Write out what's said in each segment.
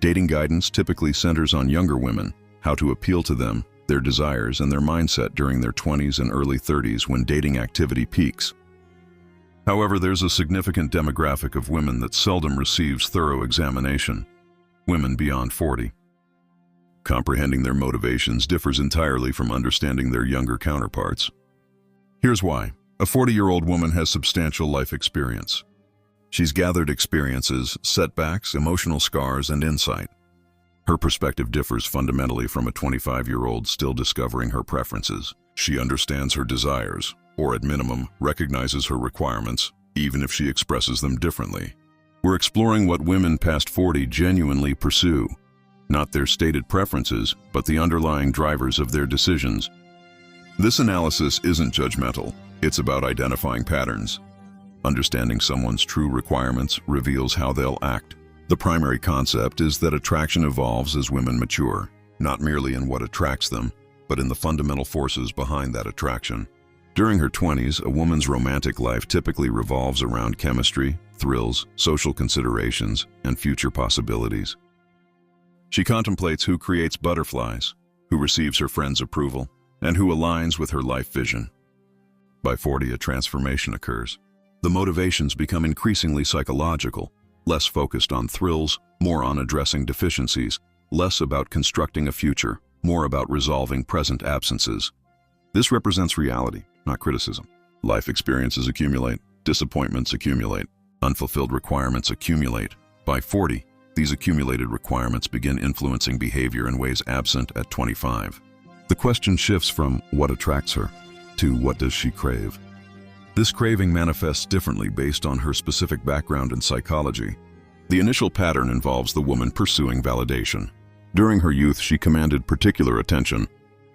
Dating guidance typically centers on younger women, how to appeal to them, their desires, and their mindset during their 20s and early 30s when dating activity peaks. However, there's a significant demographic of women that seldom receives thorough examination: women beyond 40. Comprehending their motivations differs entirely from understanding their younger counterparts. Here's why. A 40-year-old woman has substantial life experience. She's gathered experiences, setbacks, emotional scars, and insight. Her perspective differs fundamentally from a 25-year-old still discovering her preferences. She understands her desires, or at minimum, recognizes her requirements, even if she expresses them differently. We're exploring what women past 40 genuinely pursue, not their stated preferences, but the underlying drivers of their decisions. This analysis isn't judgmental. It's about identifying patterns. Understanding someone's true requirements reveals how they'll act. The primary concept is that attraction evolves as women mature, not merely in what attracts them, but in the fundamental forces behind that attraction. During her 20s, a woman's romantic life typically revolves around chemistry, thrills, social considerations, and future possibilities. She contemplates who creates butterflies, who receives her friends' approval, and who aligns with her life vision. By 40, a transformation occurs. The motivations become increasingly psychological, less focused on thrills, more on addressing deficiencies, less about constructing a future, more about resolving present absences. This represents reality, not criticism. Life experiences accumulate, disappointments accumulate, unfulfilled requirements accumulate. By 40, these accumulated requirements begin influencing behavior in ways absent at 25. The question shifts from what attracts her to what does she crave. This craving manifests differently based on her specific background in psychology. The initial pattern involves the woman pursuing validation. During her youth, she commanded particular attention.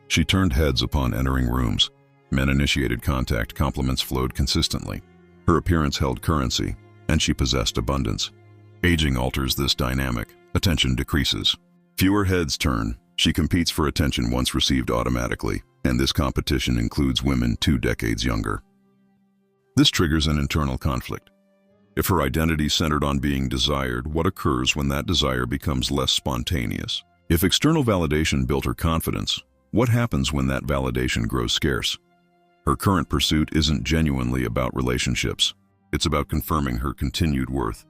She turned heads upon entering rooms. Men-initiated contact, compliments flowed consistently. Her appearance held currency, and she possessed abundance. Aging alters this dynamic. Attention decreases. Fewer heads turn. She competes for attention once received automatically, and this competition includes women 2 decades younger. This triggers an internal conflict. If her identity centered on being desired, what occurs when that desire becomes less spontaneous? If external validation built her confidence, what happens when that validation grows scarce? Her current pursuit isn't genuinely about relationships. It's about confirming her continued worth.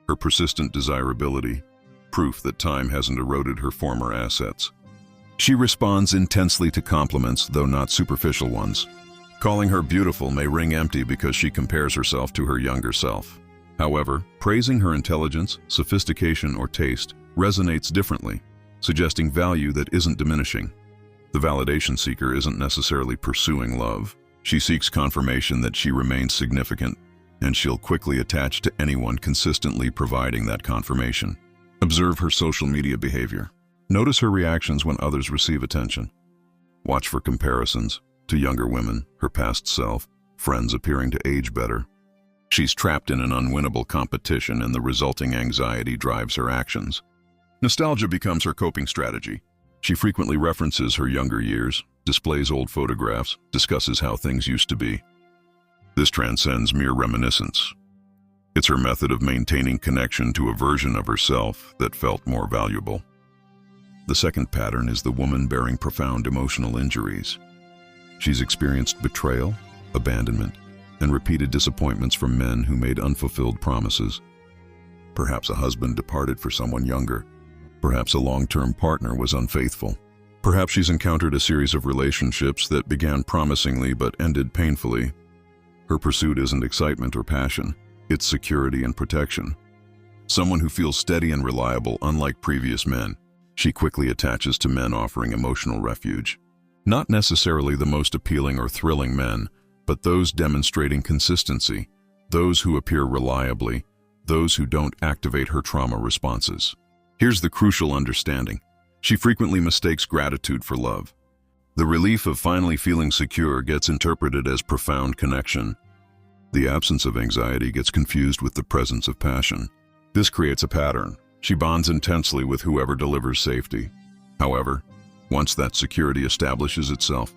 Her persistent desirability, proof that time hasn't eroded her former assets. She responds intensely to compliments, though not superficial ones. Calling her beautiful may ring empty because she compares herself to her younger self. However, praising her intelligence, sophistication, or taste resonates differently, suggesting value that isn't diminishing. The validation seeker isn't necessarily pursuing love. She seeks confirmation that she remains significant, and she'll quickly attach to anyone consistently providing that confirmation. Observe her social media behavior. Notice her reactions when others receive attention. Watch for comparisons to younger women, her past self, friends appearing to age better. She's trapped in an unwinnable competition, and the resulting anxiety drives her actions. Nostalgia becomes her coping strategy. She frequently references her younger years, displays old photographs, discusses how things used to be. This transcends mere reminiscence. It's her method of maintaining connection to a version of herself that felt more valuable. The second pattern is the woman bearing profound emotional injuries. She's experienced betrayal, abandonment, and repeated disappointments from men who made unfulfilled promises. Perhaps a husband departed for someone younger. Perhaps a long-term partner was unfaithful. Perhaps she's encountered a series of relationships that began promisingly but ended painfully. Her pursuit isn't excitement or passion, it's security and protection. Someone who feels steady and reliable, unlike previous men. She quickly attaches to men offering emotional refuge. Not necessarily the most appealing or thrilling men, but those demonstrating consistency, those who appear reliably, those who don't activate her trauma responses. Here's the crucial understanding. She frequently mistakes gratitude for love. The relief of finally feeling secure gets interpreted as profound connection. The absence of anxiety gets confused with the presence of passion. This creates a pattern. She bonds intensely with whoever delivers safety. However, once that security establishes itself,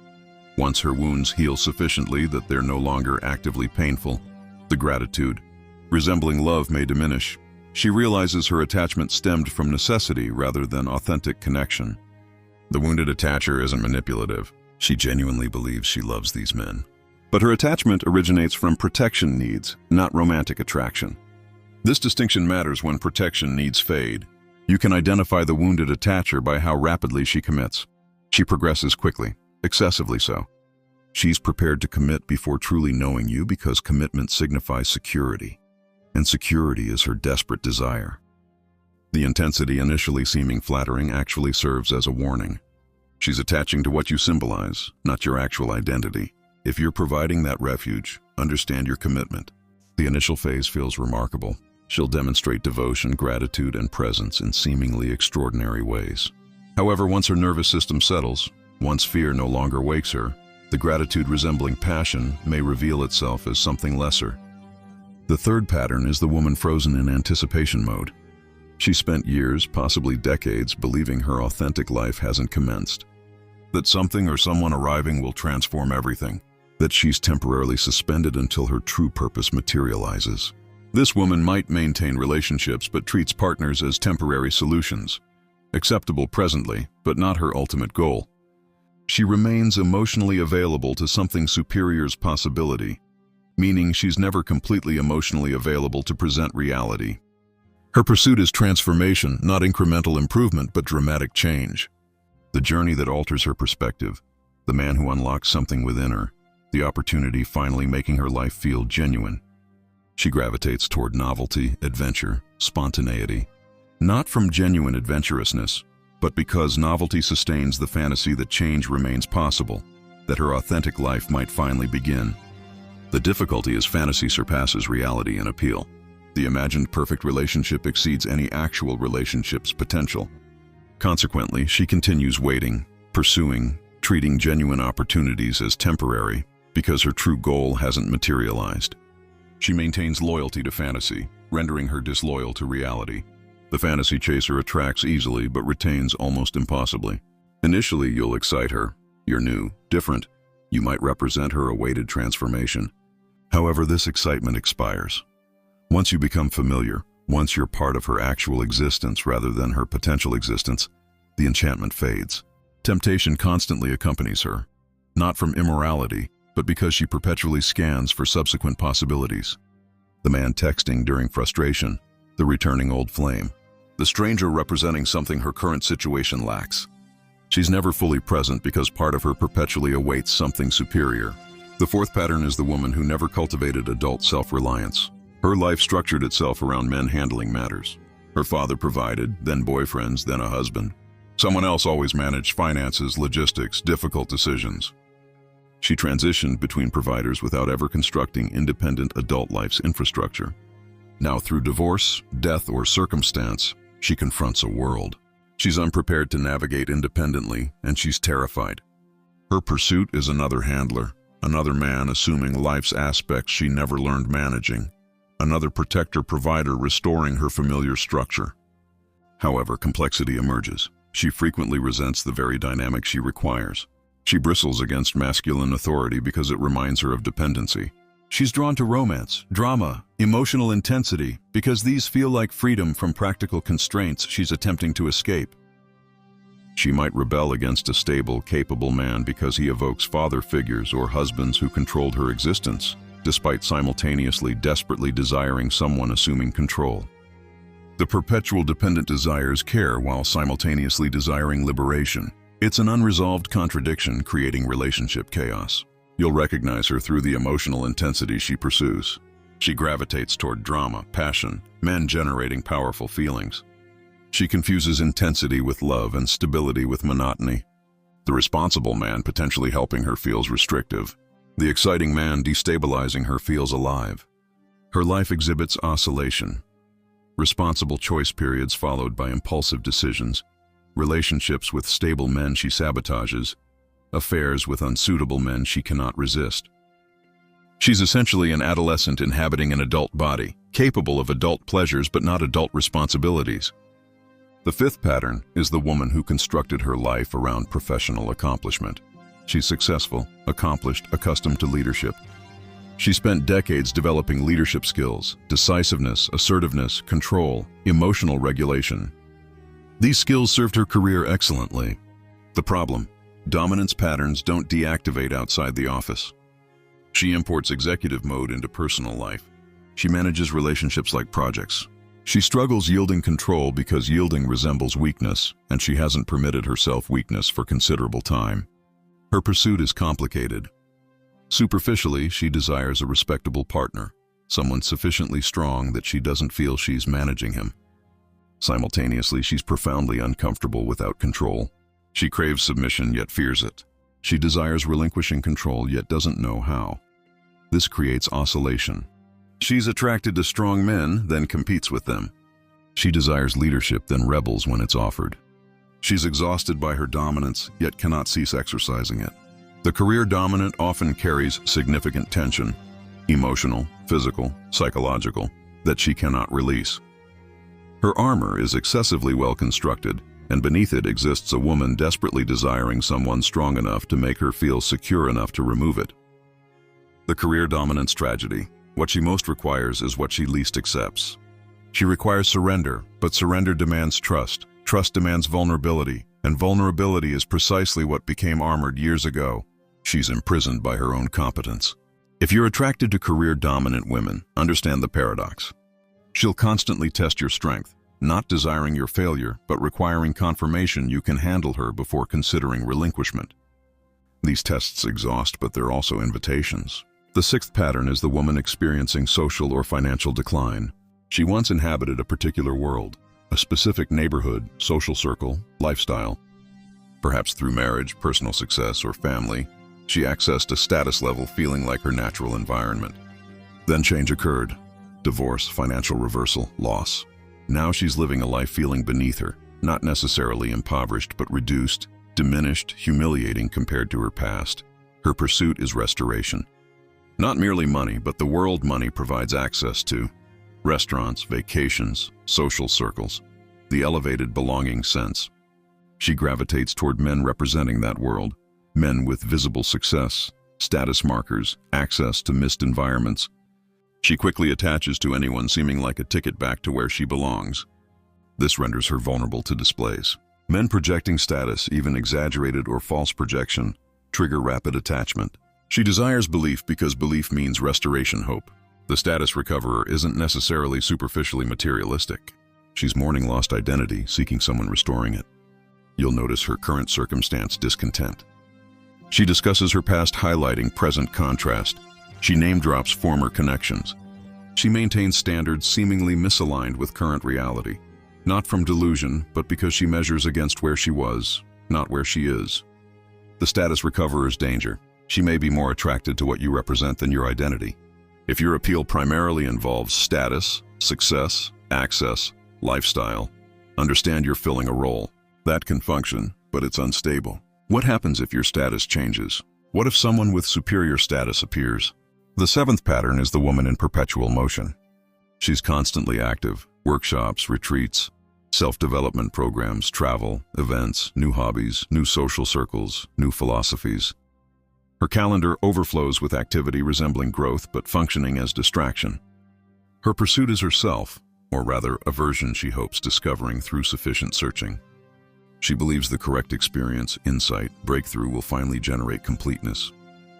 once her wounds heal sufficiently that they're no longer actively painful, the gratitude, resembling love, may diminish. She realizes her attachment stemmed from necessity rather than authentic connection. The wounded attacher isn't manipulative. She genuinely believes she loves these men. But her attachment originates from protection needs, not romantic attraction. This distinction matters when protection needs fade. You can identify the wounded attacher by how rapidly she commits. She progresses quickly, excessively so. She's prepared to commit before truly knowing you because commitment signifies security, and security is her desperate desire. The intensity initially seeming flattering actually serves as a warning. She's attaching to what you symbolize, not your actual identity. If you're providing that refuge, understand your commitment. The initial phase feels remarkable. She'll demonstrate devotion, gratitude, and presence in seemingly extraordinary ways. However, once her nervous system settles, once fear no longer wakes her, the gratitude resembling passion may reveal itself as something lesser. The third pattern is the woman frozen in anticipation mode. She spent years, possibly decades, believing her authentic life hasn't commenced. That something or someone arriving will transform everything. That she's temporarily suspended until her true purpose materializes. This woman might maintain relationships but treats partners as temporary solutions. Acceptable presently, but not her ultimate goal. She remains emotionally available to something superior's possibility, meaning she's never completely emotionally available to present reality. Her pursuit is transformation, not incremental improvement, but dramatic change. The journey that alters her perspective, the man who unlocks something within her, the opportunity finally making her life feel genuine. She gravitates toward novelty, adventure, spontaneity, not from genuine adventurousness, but because novelty sustains the fantasy that change remains possible, that her authentic life might finally begin. The difficulty is fantasy surpasses reality in appeal. The imagined perfect relationship exceeds any actual relationship's potential. Consequently, she continues waiting, pursuing, treating genuine opportunities as temporary because her true goal hasn't materialized. She maintains loyalty to fantasy, rendering her disloyal to reality. The fantasy chaser attracts easily but retains almost impossibly. Initially, you'll excite her. You're new, different. You might represent her awaited transformation. However, this excitement expires. Once you become familiar, once you're part of her actual existence rather than her potential existence, the enchantment fades. Temptation constantly accompanies her, not from immorality, but because she perpetually scans for subsequent possibilities. The man texting during frustration, the returning old flame. The stranger representing something her current situation lacks. She's never fully present because part of her perpetually awaits something superior. The fourth pattern is the woman who never cultivated adult self-reliance. Her life structured itself around men handling matters. Her father provided, then boyfriends, then a husband. Someone else always managed finances, logistics, difficult decisions. She transitioned between providers without ever constructing independent adult life's infrastructure. Now through divorce, death, or circumstance, she confronts a world. She's unprepared to navigate independently, and she's terrified. Her pursuit is another handler, another man assuming life's aspects she never learned managing, another protector-provider restoring her familiar structure. However, complexity emerges. She frequently resents the very dynamic she requires. She bristles against masculine authority because it reminds her of dependency. She's drawn to romance, drama, emotional intensity, because these feel like freedom from practical constraints she's attempting to escape. She might rebel against a stable, capable man because he evokes father figures or husbands who controlled her existence, despite simultaneously desperately desiring someone assuming control. The perpetual dependent desires care while simultaneously desiring liberation. It's an unresolved contradiction creating relationship chaos. You'll recognize her through the emotional intensity she pursues. She gravitates toward drama, passion, men generating powerful feelings. She confuses intensity with love and stability with monotony. The responsible man potentially helping her feels restrictive. The exciting man destabilizing her feels alive. Her life exhibits oscillation. Responsible choice periods followed by impulsive decisions. Relationships with stable men she sabotages. Affairs with unsuitable men she cannot resist. She's essentially an adolescent inhabiting an adult body, capable of adult pleasures but not adult responsibilities. The fifth pattern is the woman who constructed her life around professional accomplishment. She's successful, accomplished, accustomed to leadership. She spent decades developing leadership skills, decisiveness, assertiveness, control, emotional regulation. These skills served her career excellently. The problem: dominance patterns don't deactivate outside the office. She imports executive mode into personal life. She manages relationships like projects. She struggles yielding control because yielding resembles weakness, and she hasn't permitted herself weakness for considerable time. Her pursuit is complicated. Superficially, she desires a respectable partner, someone sufficiently strong that she doesn't feel she's managing him. Simultaneously, she's profoundly uncomfortable without control. She craves submission yet fears it. She desires relinquishing control yet doesn't know how. This creates oscillation. She's attracted to strong men, then competes with them. She desires leadership, then rebels when it's offered. She's exhausted by her dominance, yet cannot cease exercising it. The career dominant often carries significant tension, emotional, physical, psychological, that she cannot release. Her armor is excessively well constructed, and beneath it exists a woman desperately desiring someone strong enough to make her feel secure enough to remove it. The career dominance tragedy. What she most requires is what she least accepts. She requires surrender, but surrender demands trust. Trust demands vulnerability, and vulnerability is precisely what became Armored years ago. She's imprisoned by her own competence. If you're attracted to career-dominant women, understand the paradox. She'll constantly test your strength, not desiring your failure, but requiring confirmation you can handle her before considering relinquishment. These tests exhaust, but they're also invitations. The sixth pattern is the woman experiencing social or financial decline. She once inhabited a particular world, a specific neighborhood, social circle, lifestyle. Perhaps through marriage, personal success, or family, she accessed a status level feeling like her natural environment. Then change occurred. Divorce, financial reversal, loss. Now she's living a life feeling beneath her, not necessarily impoverished, but reduced, diminished, humiliating compared to her past. Her pursuit is restoration. Not merely money, but the world money provides access to: restaurants, vacations, social circles, the elevated belonging sense. She gravitates toward men representing that world, men with visible success, status markers, access to missed environments. She quickly attaches to anyone seeming like a ticket back to where she belongs. This renders her vulnerable to displays. Men projecting status, even exaggerated or false projection, trigger rapid attachment. She desires belief because belief means restoration hope. The status recoverer isn't necessarily superficially materialistic. She's mourning lost identity, seeking someone restoring it. You'll notice her current circumstance discontent. She discusses her past, highlighting present contrast. She name-drops former connections. She maintains standards seemingly misaligned with current reality, not from delusion, but because she measures against where she was, not where she is. The status recoverer's danger. She may be more attracted to what you represent than your identity. If your appeal primarily involves status, success, access, lifestyle, understand you're filling a role. That can function, but it's unstable. What happens if your status changes? What if someone with superior status appears? The seventh pattern is the woman in perpetual motion. She's constantly active: workshops, retreats, self-development programs, travel, events, new hobbies, new social circles, new philosophies. Her calendar overflows with activity resembling growth but functioning as distraction. Her pursuit is herself, or rather a version she hopes discovering through sufficient searching. She believes the correct experience, insight, breakthrough will finally generate completeness.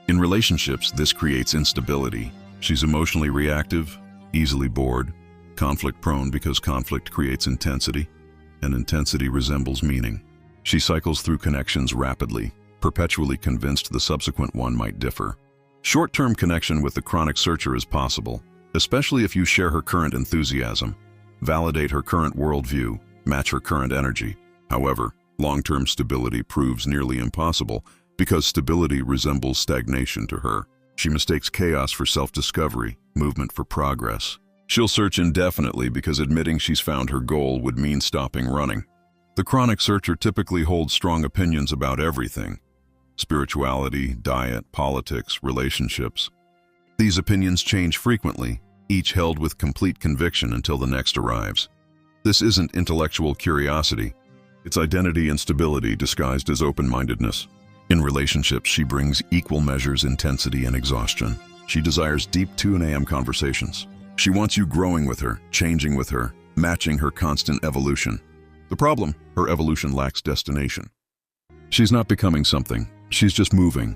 In relationships, this creates instability. She's emotionally reactive, easily bored, conflict-prone because conflict creates intensity, and intensity resembles meaning. She cycles through connections rapidly, perpetually convinced the subsequent one might differ. Short-term connection with the chronic searcher is possible, especially if you share her current enthusiasm, validate her current worldview, match her current energy. However, long-term stability proves nearly impossible because stability resembles stagnation to her. She mistakes chaos for self-discovery, movement for progress. She'll search indefinitely because admitting she's found her goal would mean stopping running. The chronic searcher typically holds strong opinions about everything: spirituality, diet, politics, relationships. These opinions change frequently, each held with complete conviction until the next arrives. This isn't intellectual curiosity. It's identity instability disguised as open-mindedness. In relationships, she brings equal measures intensity and exhaustion. She desires deep 2 a.m. conversations. She wants you growing with her, changing with her, matching her constant evolution. The problem, her evolution lacks destination. She's not becoming something, she's just moving.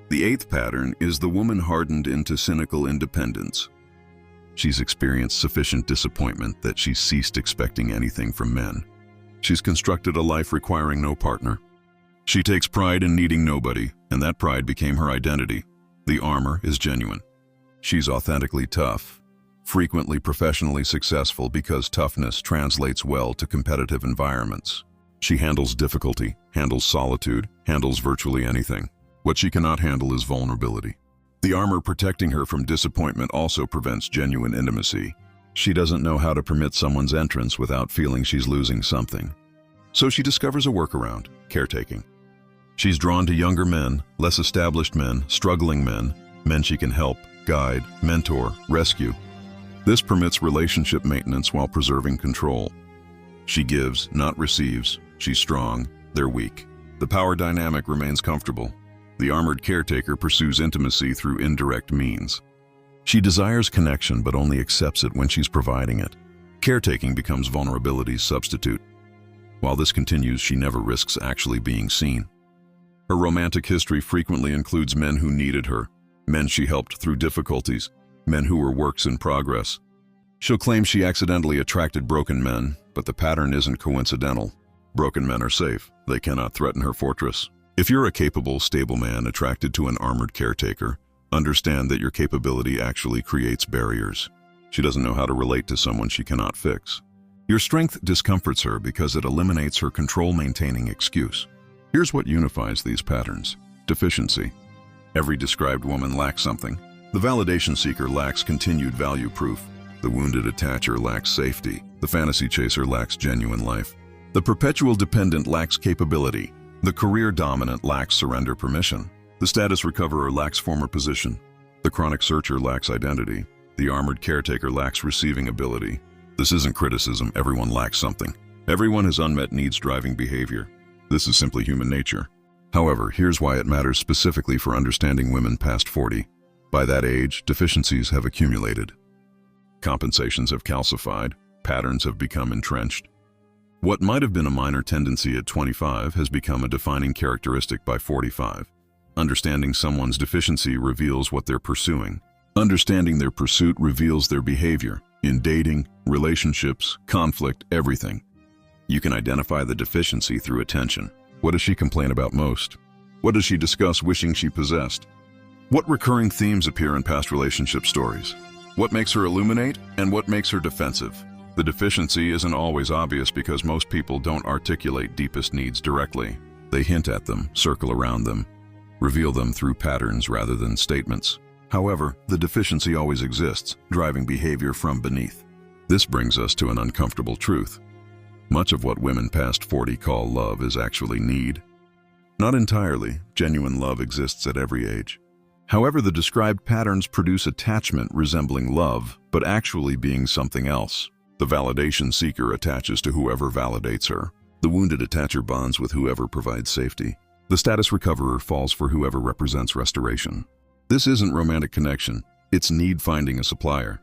The 8th pattern is the woman hardened into cynical independence. She's experienced sufficient disappointment that she's ceased expecting anything from men. She's constructed a life requiring no partner. She takes pride in needing nobody, and that pride became her identity. The armor is genuine. She's authentically tough, frequently professionally successful because toughness translates well to competitive environments. She handles difficulty, handles solitude, handles virtually anything. What she cannot handle is vulnerability. The armor protecting her from disappointment also prevents genuine intimacy. She doesn't know how to permit someone's entrance without feeling she's losing something. So she discovers a workaround: caretaking. She's drawn to younger men, less established men, struggling men, men she can help, guide, mentor, rescue. This permits relationship maintenance while preserving control. She gives, not receives. She's strong, they're weak. The power dynamic remains comfortable. The armored caretaker pursues intimacy through indirect means. She desires connection but only accepts it when she's providing it. Caretaking becomes vulnerability's substitute. While this continues, she never risks actually being seen. Her romantic history frequently includes men who needed her, men she helped through difficulties, men who were works in progress. She'll claim she accidentally attracted broken men, but the pattern isn't coincidental. Broken men are safe. They cannot threaten her fortress. If you're a capable, stable man attracted to an armored caretaker, understand that your capability actually creates barriers. She doesn't know how to relate to someone she cannot fix. Your strength discomforts her because it eliminates her control-maintaining excuse. Here's what unifies these patterns: deficiency. Every described woman lacks something. The validation seeker lacks continued value proof. The wounded attacher lacks safety. The fantasy chaser lacks genuine life. The perpetual dependent lacks capability. The career dominant lacks surrender permission. The status recoverer lacks former position. The chronic searcher lacks identity. The armored caretaker lacks receiving ability. This isn't criticism. Everyone lacks something. Everyone has unmet needs driving behavior. This is simply human nature. However, here's why it matters specifically for understanding women past 40. By that age, deficiencies have accumulated. Compensations have calcified. Patterns have become entrenched. What might have been a minor tendency at 25 has become a defining characteristic by 45. Understanding someone's deficiency reveals what they're pursuing. Understanding their pursuit reveals their behavior in dating, relationships, conflict, everything. You can identify the deficiency through attention. What does she complain about most? What does she discuss wishing she possessed? What recurring themes appear in past relationship stories? What makes her illuminate and what makes her defensive? The deficiency isn't always obvious because most people don't articulate deepest needs directly. They hint at them, circle around them, reveal them through patterns rather than statements. However, the deficiency always exists, driving behavior from beneath. This brings us to an uncomfortable truth. Much of what women past 40 call love is actually need. Not entirely. Genuine love exists at every age. However, the described patterns produce attachment resembling love, but actually being something else. The validation seeker attaches to whoever validates her. The wounded attacher bonds with whoever provides safety. The status recoverer falls for whoever represents restoration. This isn't romantic connection. It's need finding a supplier.